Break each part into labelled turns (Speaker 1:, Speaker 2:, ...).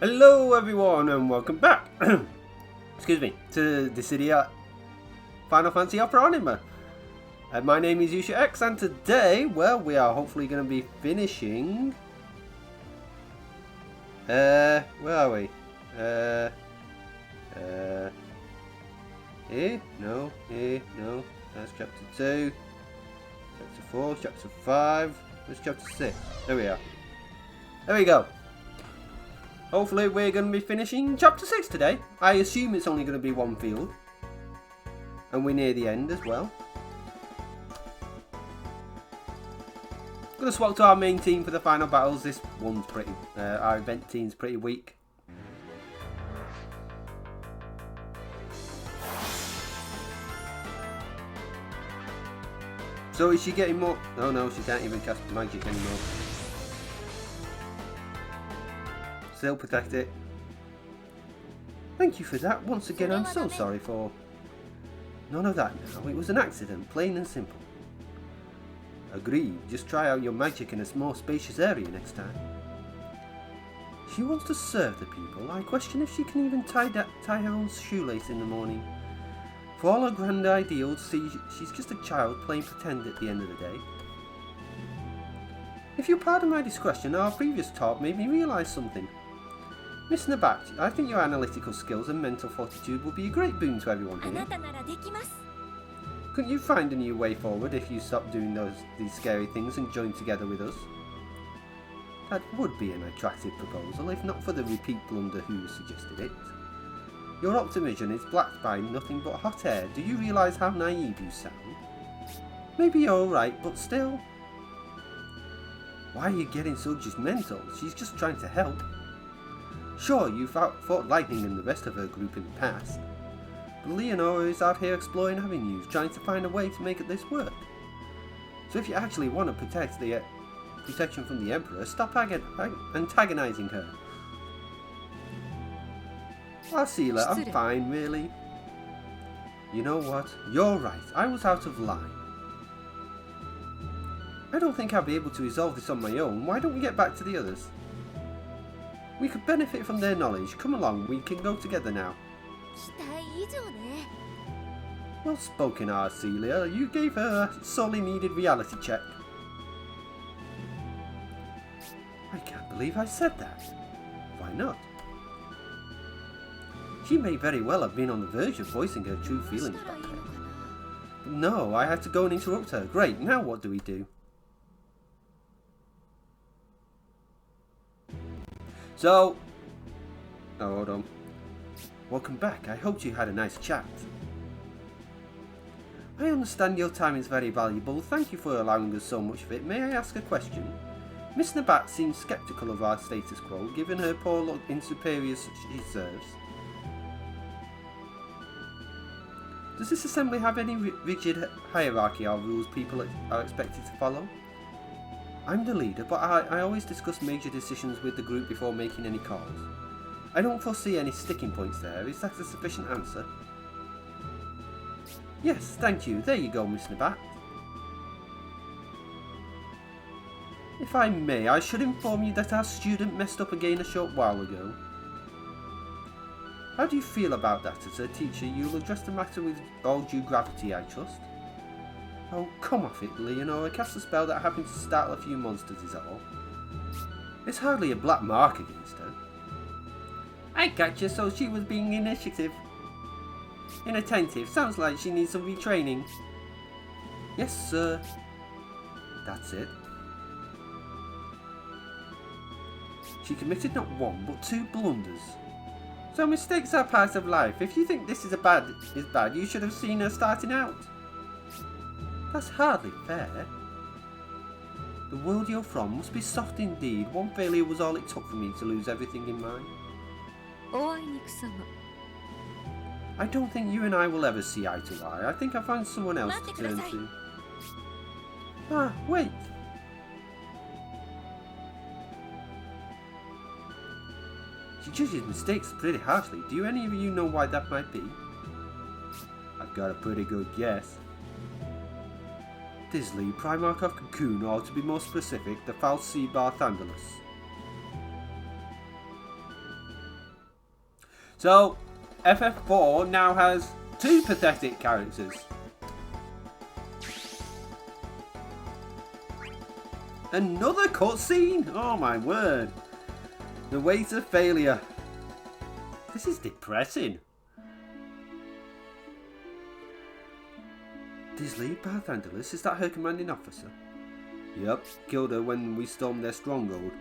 Speaker 1: Hello everyone and welcome back excuse me, to the city Final Fantasy Opera Anima. My name is Yusha X and today, well, we are hopefully going to be finishing where are we? Here? No, that's chapter 2, chapter 4, chapter 5, where's chapter 6? There we are. There we go. Hopefully we're going to be finishing chapter 6 today. I assume it's only going to be one field. And we're near the end as well. I'm going to swap to our main team for the final battles. This one's pretty, our event team's pretty weak. So is she getting more? Oh no, she can't even cast magic anymore. Still protect it. Thank you for that. Once again, I'm so sorry for... None of that now. It was an accident, plain and simple. Agreed. Just try out your magic in a more spacious area next time. She wants to serve the people. I question if she can even tie her own shoelace in the morning. For all her grand ideals, she's just a child playing pretend at the end of the day. If you pardon my discretion, our previous talk made me realise something. Miss Nabat, I think your analytical skills and mental fortitude will be a great boon to everyone here. Couldn't you find a new way forward if you stopped doing these scary things and joined together with us? That would be an attractive proposal, if not for the repeat blunder who suggested it. Your optimism is blacked by nothing but hot air. Do you realise how naive you sound? Maybe you're alright, but still. Why are you getting so judgmental? She's just trying to help. Sure, you fought Lightning and the rest of her group in the past, but Leonora is out here exploring avenues, trying to find a way to make this work. So if you actually want to protect the protection from the Emperor, stop antagonizing her. Arcela, I'm fine, really. You know what? You're right, I was out of line. I don't think I'll be able to resolve this on my own. Why don't we get back to the others? We could benefit from their knowledge. Come along, we can go together now. Well spoken, Arcelia. You gave her a sorely needed reality check. I can't believe I said that. Why not? She may very well have been on the verge of voicing her true feelings about her. But no, I had to go and interrupt her. Great, now what do we do? So, oh, hold on. Welcome back. I hoped you had a nice chat. I understand your time is very valuable. Thank you for allowing us so much of it. May I ask a question? Miss Nabat seems sceptical of our status quo, given her poor luck in superiors she serves. Does this assembly have any rigid hierarchy or rules people are expected to follow? I'm the leader, but I always discuss major decisions with the group before making any calls. I don't foresee any sticking points there. Is that a sufficient answer? Yes, thank you. There you go, Miss Nabat. If I may, I should inform you that our student messed up again a short while ago. How do you feel about that? As a teacher, you'll address the matter with all due gravity, I trust. Oh, come off it, Leonora. Cast a spell that happened to startle a few monsters is all. It's hardly a black mark against her. I gotcha, so she was being inattentive. Sounds like she needs some retraining. Yes, sir. That's it. She committed not one, but 2 blunders. So mistakes are part of life. If you think this is bad, you should have seen her starting out. That's hardly fair. The world you're from must be soft indeed. One failure was all it took for me to lose everything in mine. I don't think you and I will ever see eye to eye. I think I found someone else to turn to. Ah, wait. She judges mistakes pretty harshly. Do any of you know why that might be? I've got a pretty good guess. Disley, Primarch of Cocoon, or to be more specific, the False Sea Barthandalus. So, FF4 now has 2 pathetic characters. Another cutscene? Oh my word. The weight of failure. This is depressing. Disley, Barthandelus, is that her commanding officer? Yep, killed her when we stormed their stronghold.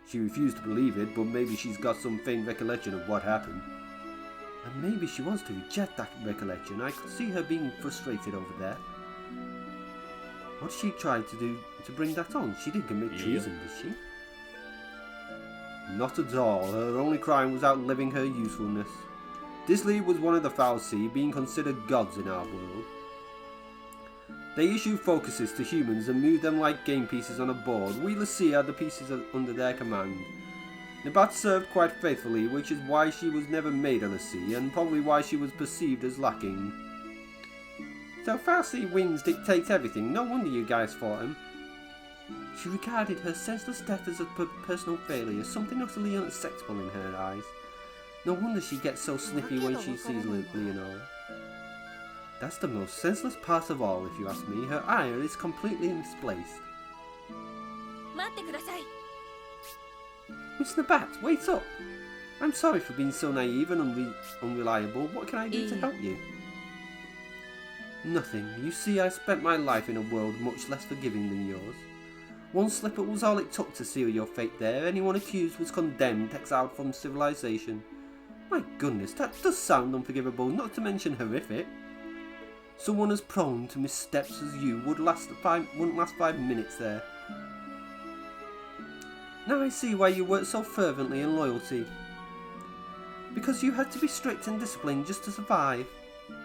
Speaker 1: She refused to believe it, but maybe she's got some faint recollection of what happened. And maybe she wants to reject that recollection. I could see her being frustrated over there. What did she try to do to bring that on? She didn't commit treason, did she? Not at all. Her only crime was outliving her usefulness. Disley was one of the Fal'Cie, being considered gods in our world. They issue focuses to humans and move them like game pieces on a board. We l'Cie are the pieces under their command. Nabat served quite faithfully, which is why she was never made a l'Cie, and probably why she was perceived as lacking. So Fal'Cie wings dictate everything. No wonder you guys fought him. She regarded her senseless death as a personal failure, something utterly unacceptable in her eyes. No wonder she gets so snippy when she sees Leonora. That's the most senseless part of all, if you ask me. Her ire is completely misplaced. Miss Nabat, wait up! I'm sorry for being so naive and unreliable. What can I do to help you? Nothing. You see, I spent my life in a world much less forgiving than yours. One slip-up was all it took to seal your fate there. Anyone accused was condemned, exiled from civilization. My goodness, that does sound unforgivable, not to mention horrific. Someone as prone to missteps as you wouldn't last 5 minutes there. Now I see why you worked so fervently in loyalty. Because you had to be strict and disciplined just to survive.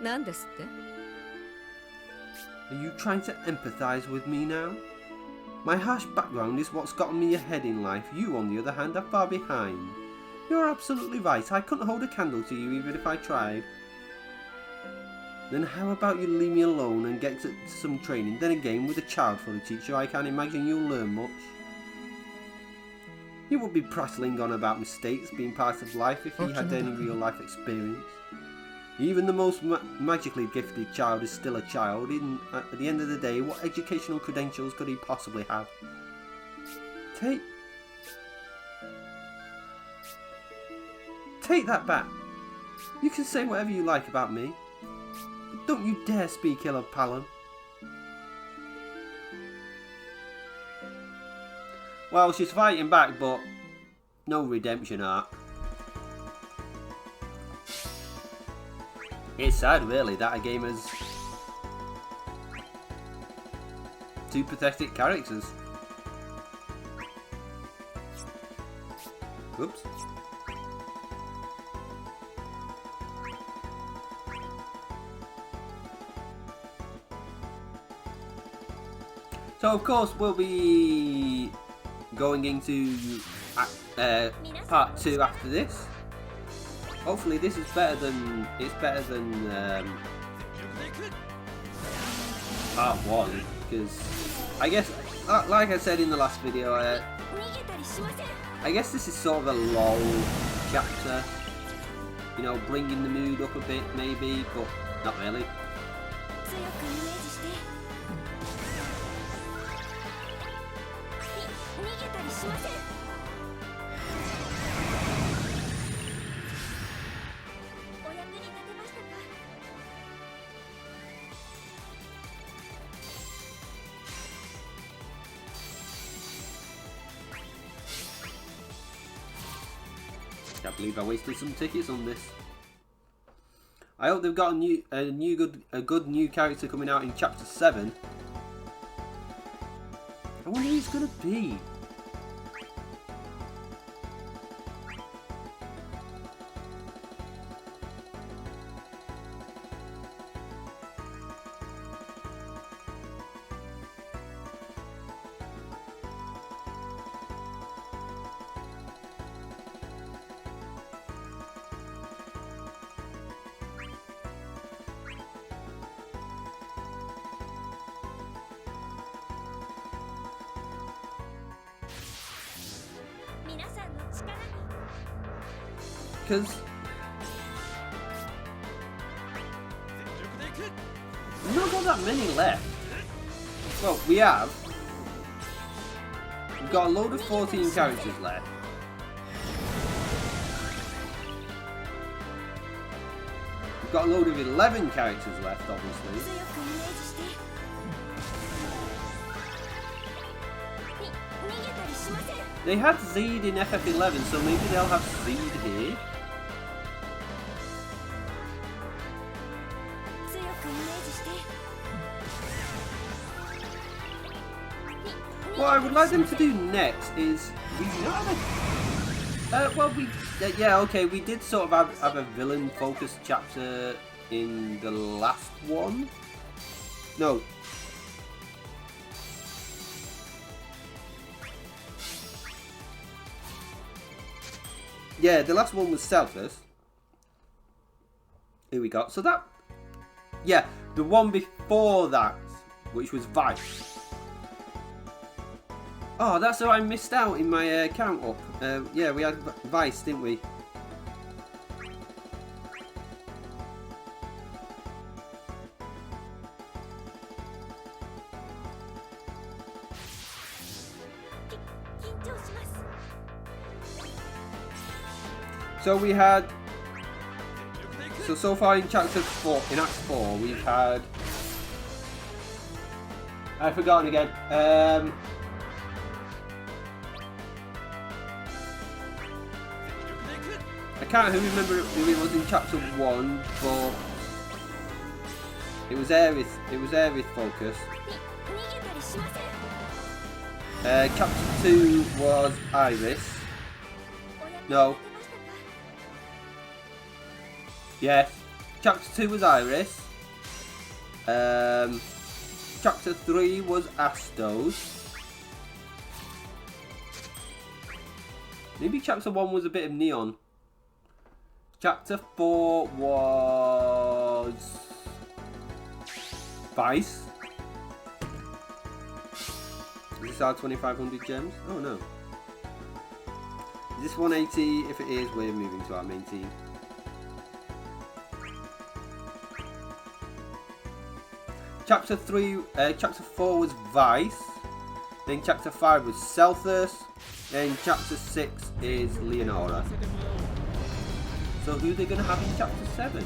Speaker 1: Are you trying to empathise with me now? My harsh background is what's gotten me ahead in life. You, on the other hand, are far behind. You're absolutely right. I couldn't hold a candle to you even if I tried. Then how about you leave me alone and get to some training? Then again, with a child for a teacher, I can't imagine you'll learn much. You would be prattling on about mistakes being part of life if he had any real life experience. Even the most magically gifted child is still a child. At the end of the day, what educational credentials could he possibly have? Take that back. You can say whatever you like about me. But don't you dare speak ill of Palom. Well, she's fighting back, but no redemption arc. It's sad, really, that a game has 2 pathetic characters. Oops. So, of course, we'll be going into part 2 after this. Hopefully this is better than part 1, because I guess, like I said in the last video, I guess this is sort of a lull chapter, you know, bringing the mood up a bit maybe, but not really. I believe I wasted some tickets on this. I hope they've got a good new character coming out in chapter 7. I wonder who he's gonna be. because we've not got that many left. Well, we have. We've got a load of 14 characters left. We've got a load of 11 characters left, obviously. They had Zeed in FF11, so maybe they'll have Zeed here. What I would like them to do next is yeah, okay, we did sort of have a villain focused chapter in the last one. No. Yeah, the last one was Selfless. Here we go. So that, yeah, the one before that, which was Vice. Oh, that's how I missed out in my count up. Yeah, we had Vice, didn't we? So we had, so far in chapter 4, in Act 4, we've had, I've forgotten again, I can't remember who it was in chapter 1, but it was Aerith focused. Chapter 2 was Iris. No. Yes. Chapter 2 was Iris. Chapter 3 was Astos. Maybe chapter 1 was a bit of Neon. Chapter 4 was Vice. Is this our 2500 gems? Oh no. Is this 180? If it is, we're moving to our main team. Chapter 4 was Vice. Then chapter 5 was Selthus. Then chapter 6 is Leonora. So who are they going to have in chapter 7?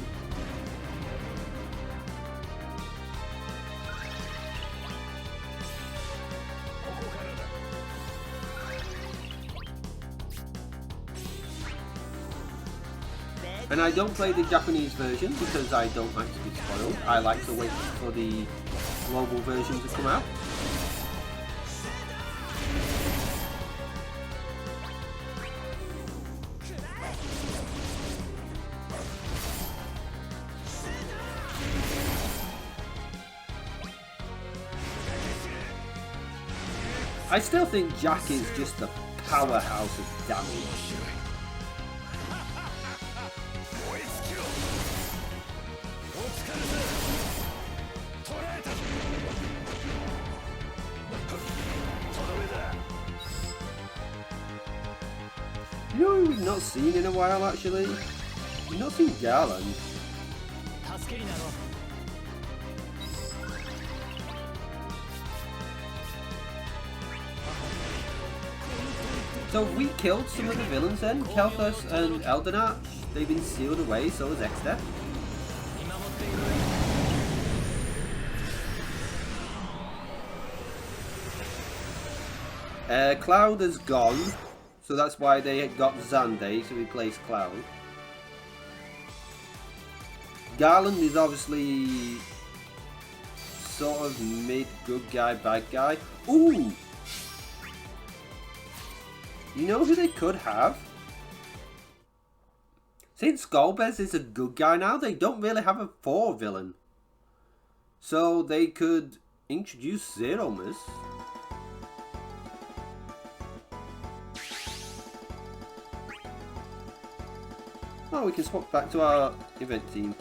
Speaker 1: And I don't play the Japanese version because I don't like to be spoiled. I like to wait for the global version to come out. I still think Jack is just a powerhouse of damage. You know who we've not seen in a while actually? We've not seen Garland. So we killed some of the villains then, Kelthus and Eldenarch. They've been sealed away, so has Exter. Cloud has gone, so that's why they got Zande to replace Cloud. Garland is obviously sort of mid good guy, bad guy. Ooh! You know who they could have? Since Golbez is a good guy now, they don't really have a 4 villain. So they could introduce Zeromus. Oh, we can swap back to our event team.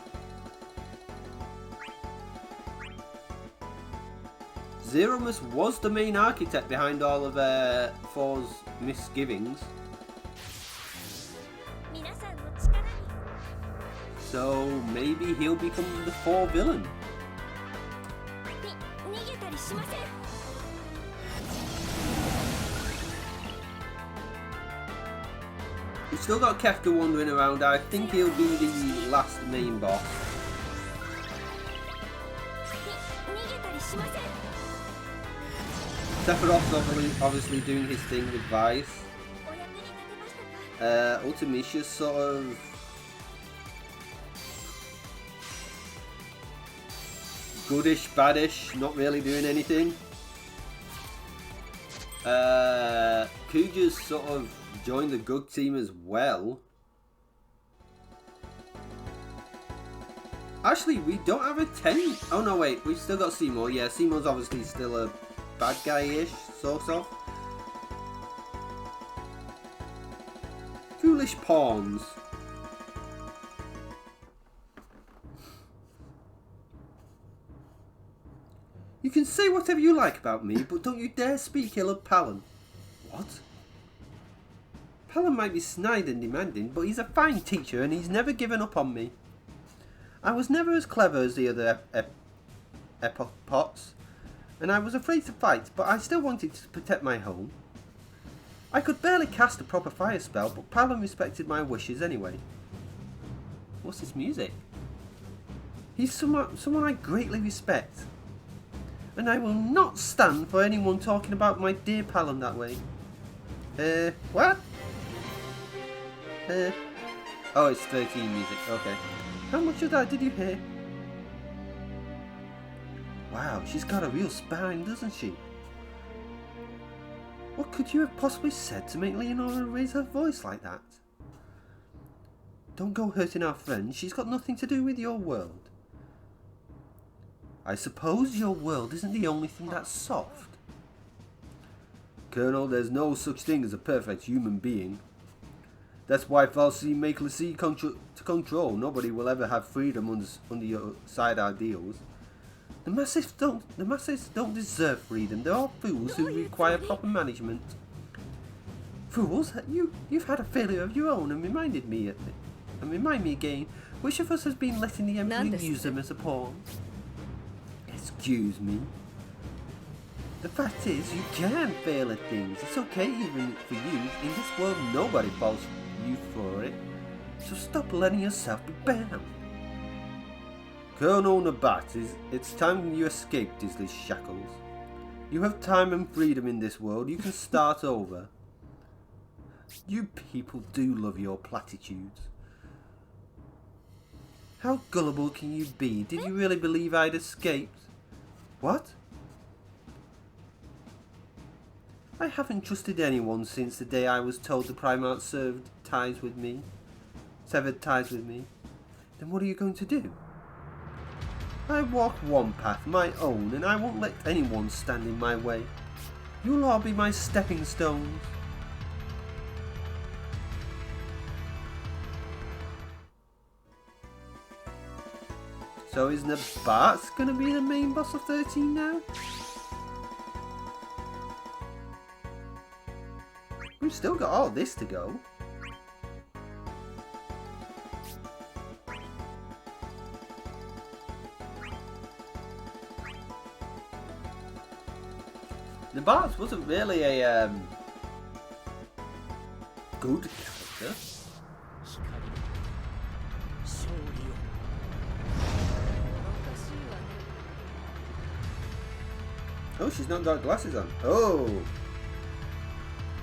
Speaker 1: Zeromus was the main architect behind all of 4's misgivings. So maybe he'll become the 4 villain. We've still got Kefka wandering around. I think he'll be the last main boss. Sephiroth's obviously doing his thing with Vice. Ultimicia's sort of goodish, baddish, not really doing anything. Kuja's sort of joined the good team as well. Actually, we don't have a 10. Oh no, wait, we've still got Seymour. Yeah, Seymour's obviously still a bad guy-ish, sort of. Foolish pawns. You can say whatever you like about me, but don't you dare speak ill of Palin. What? Palin might be snide and demanding, but he's a fine teacher and he's never given up on me. I was never as clever as the other Epopots, and I was afraid to fight, but I still wanted to protect my home. I could barely cast a proper fire spell, but Palin respected my wishes anyway. What's this music? He's someone I greatly respect, and I will not stand for anyone talking about my dear Palin that way. What? Oh, it's 13 music, okay. How much of that did you hear? Wow, she's got a real spine, doesn't she? What could you have possibly said to make Leonora raise her voice like that? Don't go hurting our friend, she's got nothing to do with your world. I suppose your world isn't the only thing that's soft. Colonel, there's no such thing as a perfect human being. That's why falsely make Lassie to control. Nobody will ever have freedom under your side ideals. The masses don't deserve freedom. They're all fools who require proper management. Fools? You've had a failure of your own and remind me again. Which of us has been letting the Emperor use them as a pawn? Excuse me. The fact is, you can fail at things. It's okay even for you. In this world, nobody falls you for it. So stop letting yourself be bound. Colonel Nabat, it's time you escaped these shackles. You have time and freedom in this world. You can start over. You people do love your platitudes. How gullible can you be? Did you really believe I'd escaped? What? I haven't trusted anyone since the day I was told the Primarch severed ties with me. Then what are you going to do? I walk one path, my own, and I won't let anyone stand in my way. You'll all be my stepping stones. So is Nabat gonna be the main boss of 13 now? We've still got all this to go. Nabat wasn't really a good character. Oh, she's not got glasses on. Oh!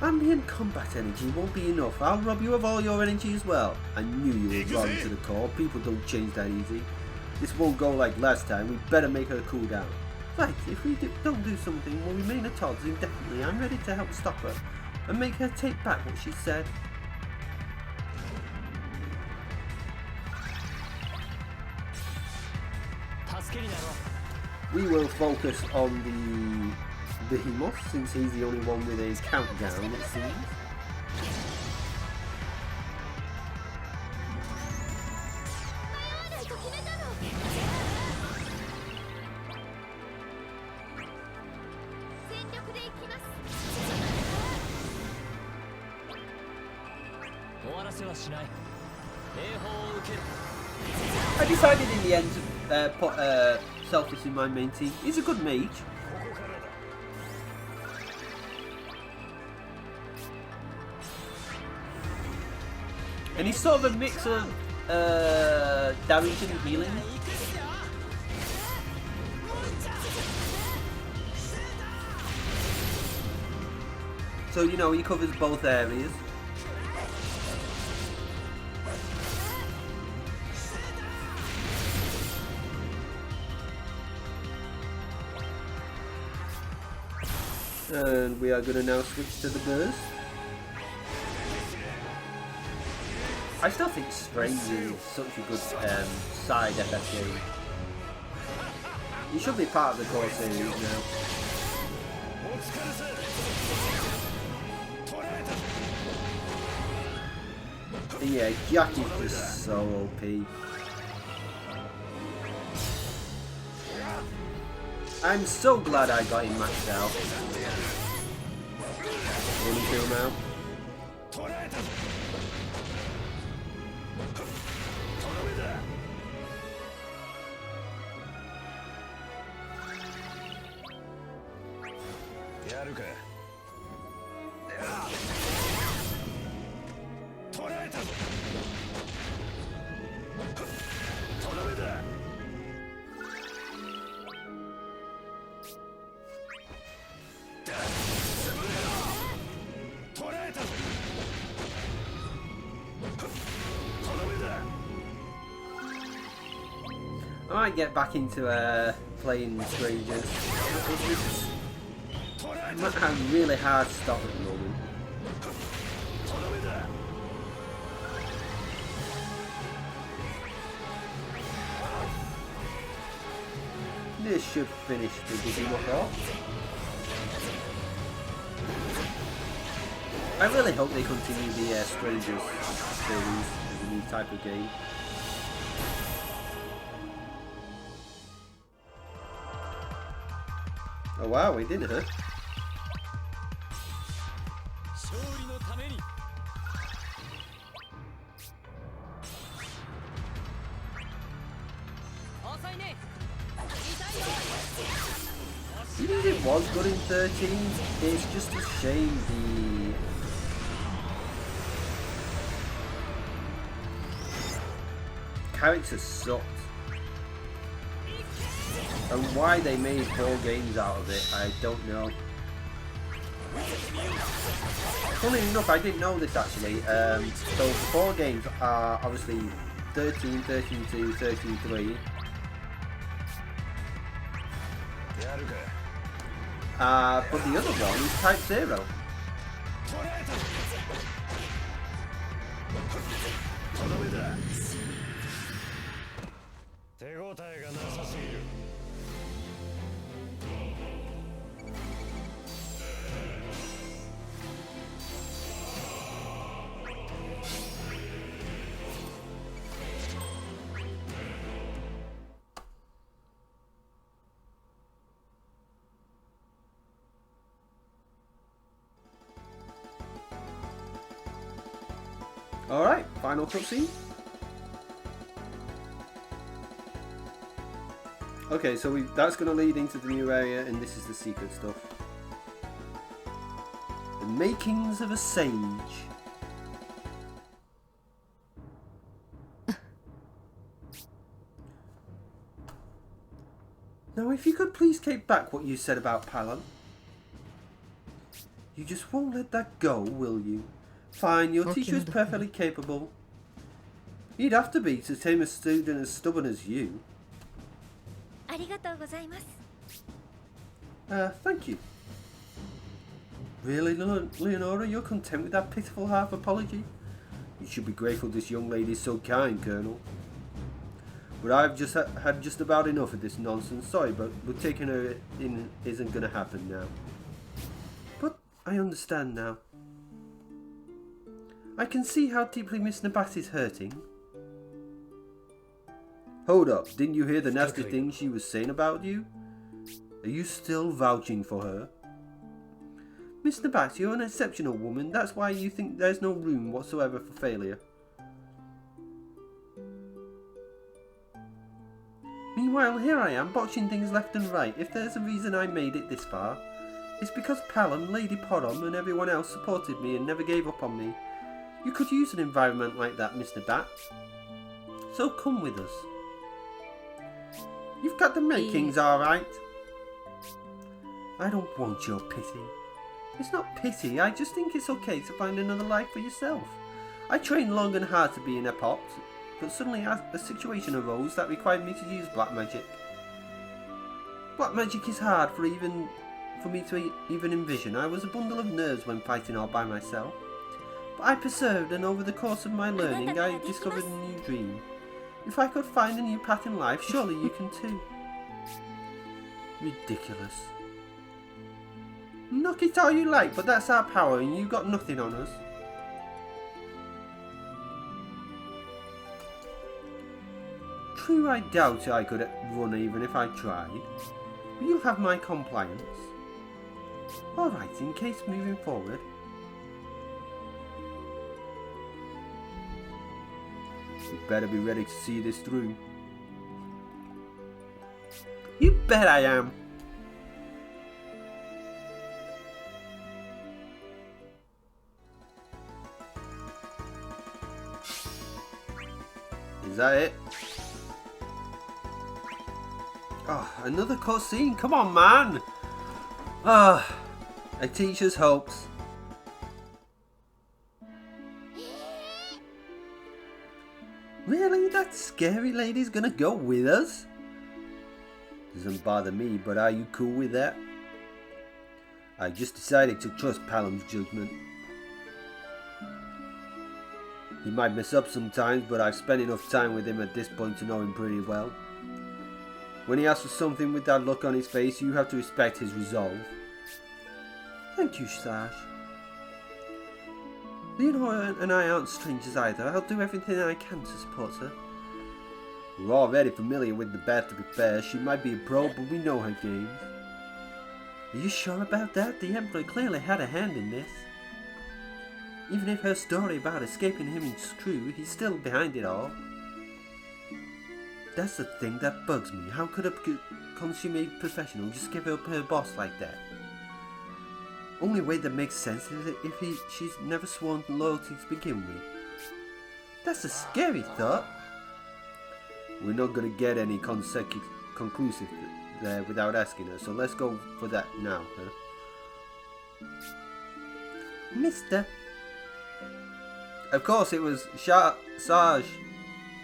Speaker 1: Ambient combat energy won't be enough. I'll rob you of all your energy as well. I knew you were rotten to the core. People don't change that easy. This won't go like last time. We better make her cool down. Right, if we don't do something, we'll remain at odds indefinitely. I'm ready to help stop her and make her take back what she said. We will focus on the Behemoth since he's the only one with a countdown, it seems. I decided in the end to put Selfish in my main team. He's a good mage. And he's sort of a mix of damage and healing. So, you know, he covers both areas. And we are going to now switch to the burst. I still think Strange is such a good side FFG. He should be part of the core series now. And yeah, Jack is just so OP. I'm so glad I got him maxed out. Only kill him out. I might get back into playing Strangers. I'm really hard to stop at the moment. This should finish the Digimon off. I really hope they continue the Strangers series as a new type of game. Oh wow, we did, huh? Even if it was good in 13, it's just a shame the characters sucked. And why they made 4 games out of it, I don't know. Funny enough, I didn't know this actually. So 4 games are obviously 13, 13-2, 13-3. But the other one is Type 0. Alright, final cutscene. Okay, so that's going to lead into the new area, and this is the secret stuff. The makings of a sage. Now, if you could please take back what you said about Palom. You just won't let that go, will you? Fine, your teacher is perfectly capable. He'd have to be to tame a student as stubborn as you. Thank you. Really, Leonora, you're content with that pitiful half apology? You should be grateful this young lady is so kind, Colonel. But I've just had just about enough of this nonsense. Sorry, but taking her in isn't going to happen now. But I understand now. I can see how deeply Miss Nabat is hurting. Hold up, didn't you hear the nasty things she was saying about you? Are you still vouching for her? Miss Nabat, you're an exceptional woman. That's why you think there's no room whatsoever for failure. Meanwhile, here I am, botching things left and right. If there's a reason I made it this far, it's because Palom, Lady Podom, and everyone else supported me and never gave up on me. You could use an environment like that, Mr. Bat. So come with us. You've got the makings, alright. I don't want your pity. It's not pity, I just think it's okay to find another life for yourself. I trained long and hard to be an Epop, but suddenly a situation arose that required me to use black magic. Black magic is hard for me to even envision. I was a bundle of nerves when fighting all by myself. But I persevered, and over the course of my learning I discovered a new dream. If I could find a new path in life, surely you can too. Ridiculous. Knock it all you like, but that's our power and you got nothing on us. True, I doubt I could run even if I tried, but you'll have my compliance. Alright, in case moving forward. You better be ready to see this through. You bet I am. Is that it? Oh, another cutscene? Come on, man! Ah, a teacher's hopes. Really? That scary lady's gonna go with us? Doesn't bother me, but are you cool with that? I just decided to trust Palom's judgment. He might mess up sometimes, but I've spent enough time with him at this point to know him pretty well. When he asks for something with that look on his face, you have to respect his resolve. Thank you, Saj. Leonora and I aren't strangers either. I'll do everything I can to support her. We're already familiar with the Bat, to be fair. She might be a pro, but we know her games. Are you sure about that? The Emperor clearly had a hand in this. Even if her story about escaping him is true, he's still behind it all. That's the thing that bugs me. How could a consummate professional just give up her boss like that? Only way that makes sense is if she's never sworn loyalty to begin with. That's a scary thought. We're not going to get any conclusive there without asking her, so let's go for that now, huh? Mister. Of course it was Saj,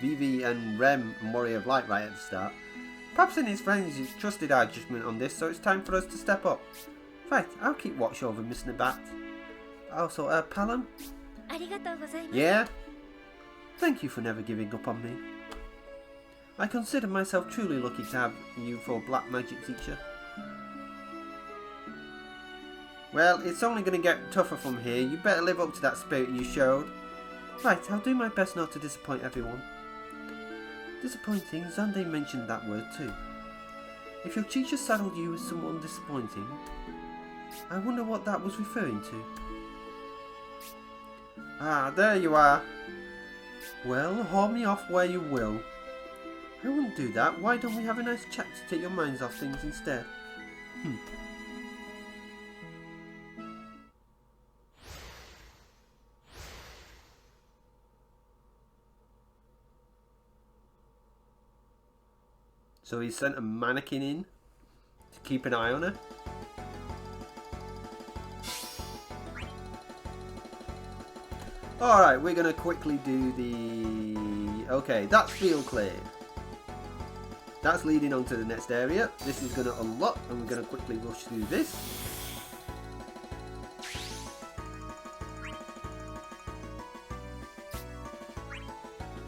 Speaker 1: Vivi and Rem and Warrior of Light right at the start. Perhaps in his friends he's trusted our judgment on this, so it's time for us to step up. Right, I'll keep watch over Mr. Bat. Also, Palom? Yeah? Thank you for never giving up on me. I consider myself truly lucky to have you for black magic teacher. Well, it's only going to get tougher from here. You better live up to that spirit you showed. Right, I'll do my best not to disappoint everyone. Disappointing? Zande mentioned that word too. If your teacher saddled you with someone disappointing, I wonder what that was referring to. Ah, there you are. Well, haul me off where you will. I wouldn't do that. Why don't we have a nice chat to take your minds off things instead? So he sent a mannequin in to keep an eye on her. Alright, we're going to quickly do the... Okay, that's field clear. That's leading on to the next area. This is going to unlock, and we're going to quickly rush through this.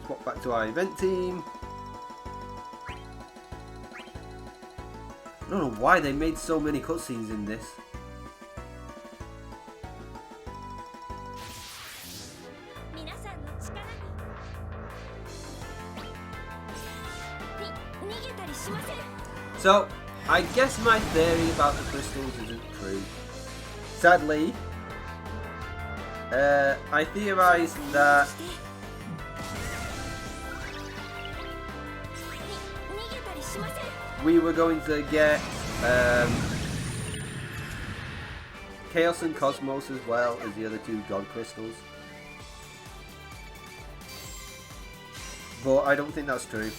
Speaker 1: Swap back to our event team. I don't know why they made so many cutscenes in this. So, I guess my theory about the crystals isn't true. Sadly, I theorized that we were going to get Chaos and Cosmos as well as the other two God Crystals. But I don't think that's true.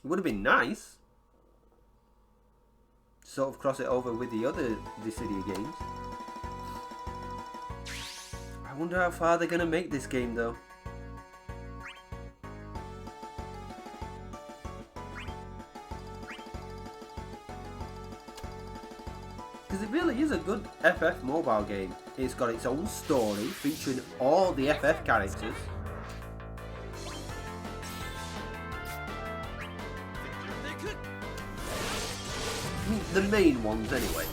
Speaker 1: It would have been nice. Sort of cross it over with the other Dissidia games. I wonder how far they're going to make this game though. Because it really is a good FF mobile game. It's got its own story featuring all the FF characters. I mean, the main ones anyway.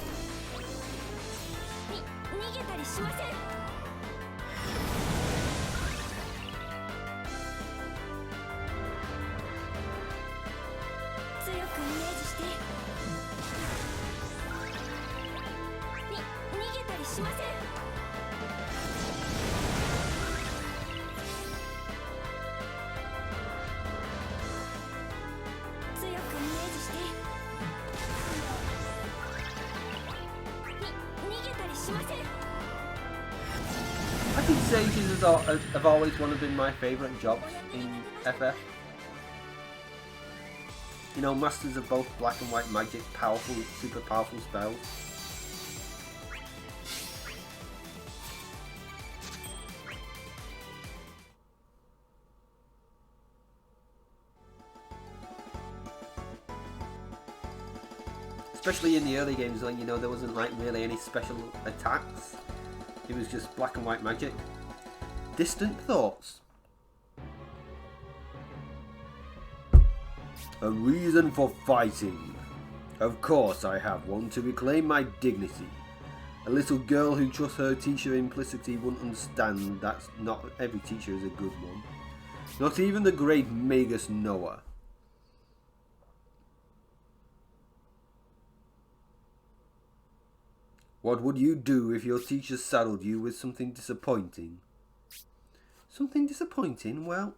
Speaker 1: I think Sages have always one of been my favourite jobs in FF. You know, masters of both black and white magic, powerful, super powerful spells. Especially in the early games when, you know, there wasn't like really any special attacks. It was just black and white magic. Distant thoughts. A reason for fighting. Of course I have one, to reclaim my dignity. A little girl who trusts her teacher implicitly wouldn't understand that not every teacher is a good one. Not even the great Magus Noah. What would you do if your teacher saddled you with something disappointing? Something disappointing? Well,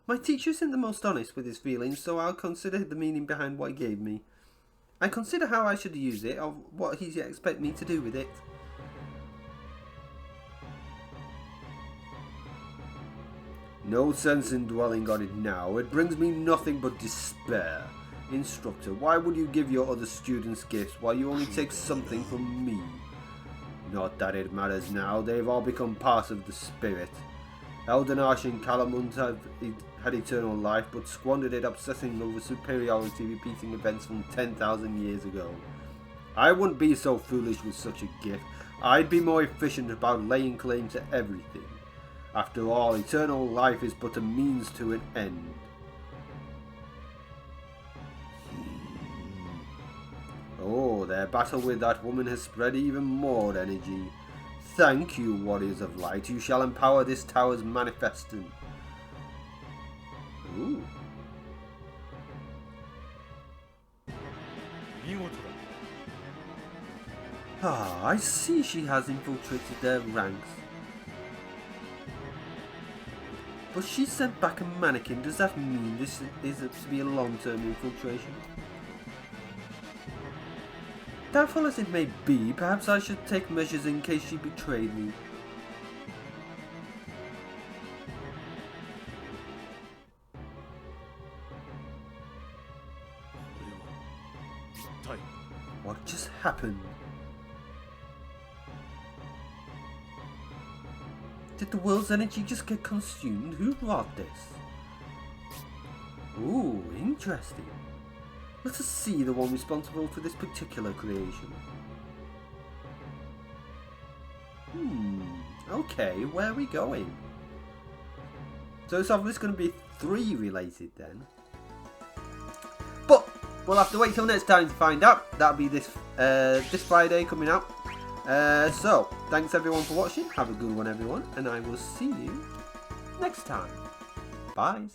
Speaker 1: my teacher isn't the most honest with his feelings, so I'll consider the meaning behind what he gave me. I consider how I should use it, or what he expects me to do with it. No sense in dwelling on it now. It brings me nothing but despair. Instructor, why would you give your other students gifts while you only take something from me? Not that it matters now, they've all become part of the spirit. Eldenash and Calamund had eternal life, but squandered it obsessing over superiority, repeating events from 10,000 years ago. I wouldn't be so foolish with such a gift. I'd be more efficient about laying claim to everything. After all, eternal life is but a means to an end. Oh, their battle with that woman has spread even more energy. Thank you, warriors of light. You shall empower this tower's manifestant. Ooh. Ah, I see she has infiltrated their ranks. But she sent back a mannequin. Does that mean this is to be a long-term infiltration? Doubtful as it may be, perhaps I should take measures in case she betrayed me. What just happened? Did the world's energy just get consumed? Who wrought this? Ooh, interesting. Let us see the one responsible for this particular creation. Okay, where are we going? So it's obviously going to be 3 related then. But we'll have to wait till next time to find out. That'll be this Friday coming out. So, thanks everyone for watching. Have a good one everyone. And I will see you next time. Bye.